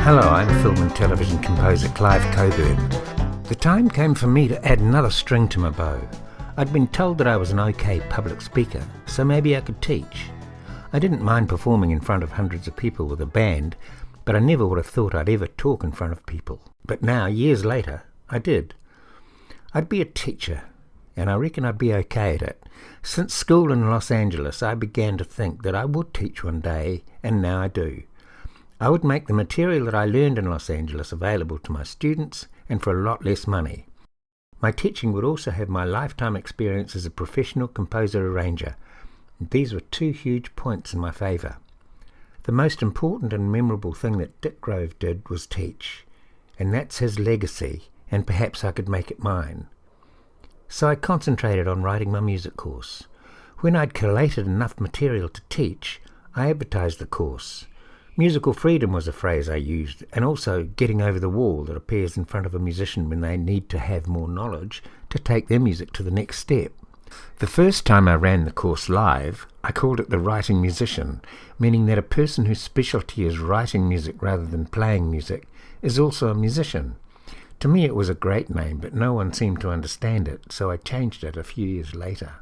Hello, I'm film and television composer Clive Coburn. The time came for me to add another string to my bow. I'd been told that I was an okay public speaker, so maybe I could teach. I didn't mind performing in front of hundreds of people with a band, but I never would have thought I'd ever talk in front of people. But now, years later, I did. I'd be a teacher, and I reckon I'd be okay at it. Since school in Los Angeles, I began to think that I would teach one day, and now I do. I would make the material that I learned in Los Angeles available to my students and for a lot less money. My teaching would also have my lifetime experience as a professional composer-arranger. These were two huge points in my favour. The most important and memorable thing that Dick Grove did was teach, and that's his legacy, and perhaps I could make it mine. So I concentrated on writing my music course. When I'd collated enough material to teach, I advertised the course. Musical freedom was a phrase I used, and also getting over the wall that appears in front of a musician when they need to have more knowledge to take their music to the next step. The first time I ran the course live, I called it the writing musician, meaning that a person whose specialty is writing music rather than playing music is also a musician. To me it was a great name, but no one seemed to understand it, so I changed it a few years later.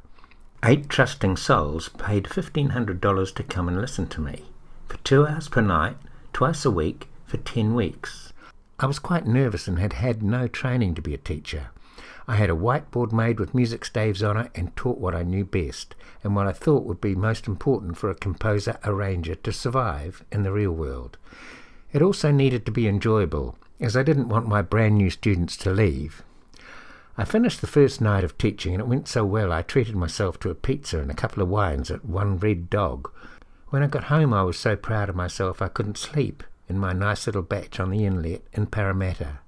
8 trusting souls paid $1,500 to come and listen to me, for 2 hours per night, twice a week, for 10 weeks. I was quite nervous and had had no training to be a teacher. I had a whiteboard made with music staves on it and taught what I knew best, and what I thought would be most important for a composer-arranger to survive in the real world. It also needed to be enjoyable, as I didn't want my brand new students to leave. I finished the first night of teaching, and it went so well I treated myself to a pizza and a couple of wines at One Red Dog. When I got home I was so proud of myself I couldn't sleep in my nice little batch on the inlet in Parramatta.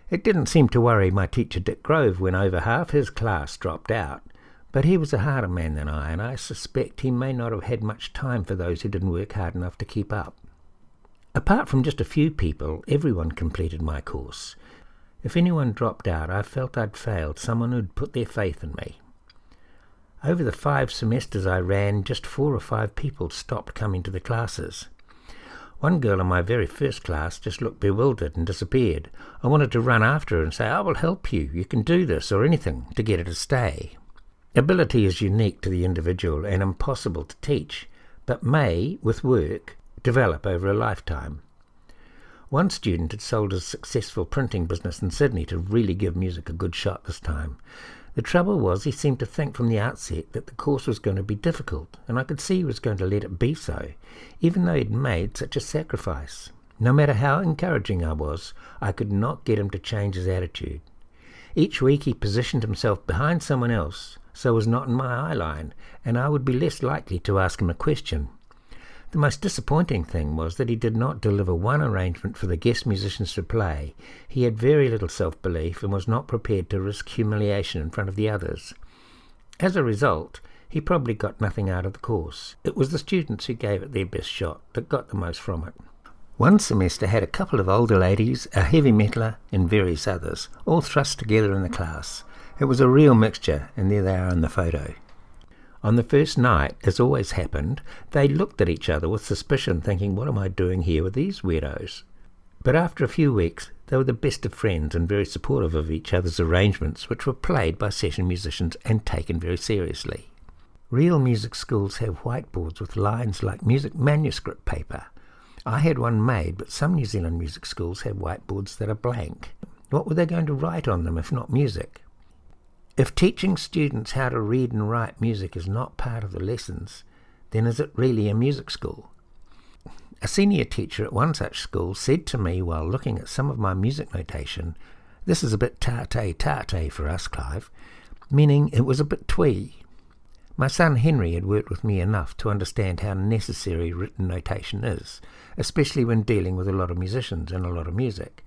It didn't seem to worry my teacher Dick Grove when over half his class dropped out, but he was a harder man than I, and I suspect he may not have had much time for those who didn't work hard enough to keep up. Apart from just a few people, everyone completed my course. If anyone dropped out, I felt I'd failed someone who'd put their faith in me. Over the 5 semesters I ran, just 4 or 5 people stopped coming to the classes. One girl in my very first class just looked bewildered and disappeared. I wanted to run after her and say, "I will help you, you can do this," or anything to get her to stay. Ability is unique to the individual and impossible to teach, but may, with work, develop over a lifetime. One student had sold a successful printing business in Sydney to really give music a good shot this time. The trouble was he seemed to think from the outset that the course was going to be difficult, and I could see he was going to let it be so, even though he'd made such a sacrifice. No matter how encouraging I was, I could not get him to change his attitude. Each week he positioned himself behind someone else, so was not in my eye line, and I would be less likely to ask him a question. The most disappointing thing was that he did not deliver one arrangement for the guest musicians to play. He had very little self-belief and was not prepared to risk humiliation in front of the others. As a result, he probably got nothing out of the course. It was the students who gave it their best shot that got the most from it. One semester had a couple of older ladies, a heavy metaler, and various others, all thrust together in the class. It was a real mixture, and there they are in the photo. On the first night, as always happened, they looked at each other with suspicion, thinking, "What am I doing here with these weirdos?" But after a few weeks, they were the best of friends and very supportive of each other's arrangements, which were played by session musicians and taken very seriously. Real music schools have whiteboards with lines like music manuscript paper. I had one made, but some New Zealand music schools have whiteboards that are blank. What were they going to write on them if not music? If teaching students how to read and write music is not part of the lessons, then is it really a music school? A senior teacher at one such school said to me while looking at some of my music notation, "This is a bit tarte for us, Clive," meaning it was a bit twee. My son Henry had worked with me enough to understand how necessary written notation is, especially when dealing with a lot of musicians and a lot of music.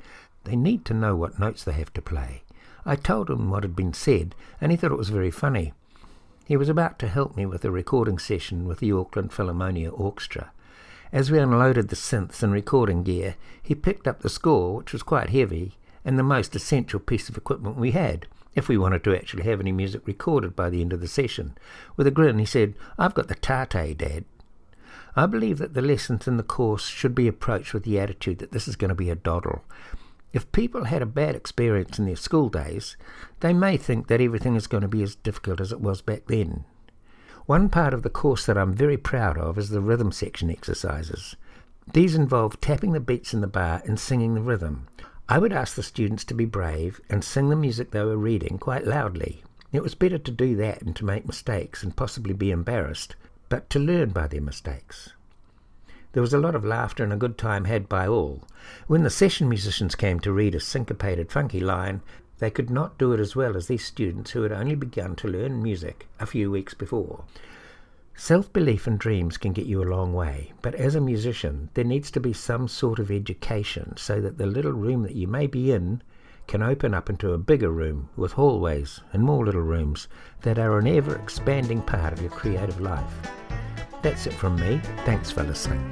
They need to know what notes they have to play. I told him what had been said, and he thought it was very funny. He was about to help me with a recording session with the Auckland Philharmonia Orchestra. As we unloaded the synths and recording gear, he picked up the score, which was quite heavy, and the most essential piece of equipment we had, if we wanted to actually have any music recorded by the end of the session. With a grin, he said, "I've got the tarte, Dad." I believe that the lessons in the course should be approached with the attitude that this is going to be a doddle. If people had a bad experience in their school days, they may think that everything is going to be as difficult as it was back then. One part of the course that I'm very proud of is the rhythm section exercises. These involve tapping the beats in the bar and singing the rhythm. I would ask the students to be brave and sing the music they were reading quite loudly. It was better to do that than to make mistakes and possibly be embarrassed, but to learn by their mistakes. There was a lot of laughter and a good time had by all. When the session musicians came to read a syncopated funky line, they could not do it as well as these students who had only begun to learn music a few weeks before. Self-belief and dreams can get you a long way, but as a musician there needs to be some sort of education so that the little room that you may be in can open up into a bigger room with hallways and more little rooms that are an ever-expanding part of your creative life. That's it from me. Thanks for listening.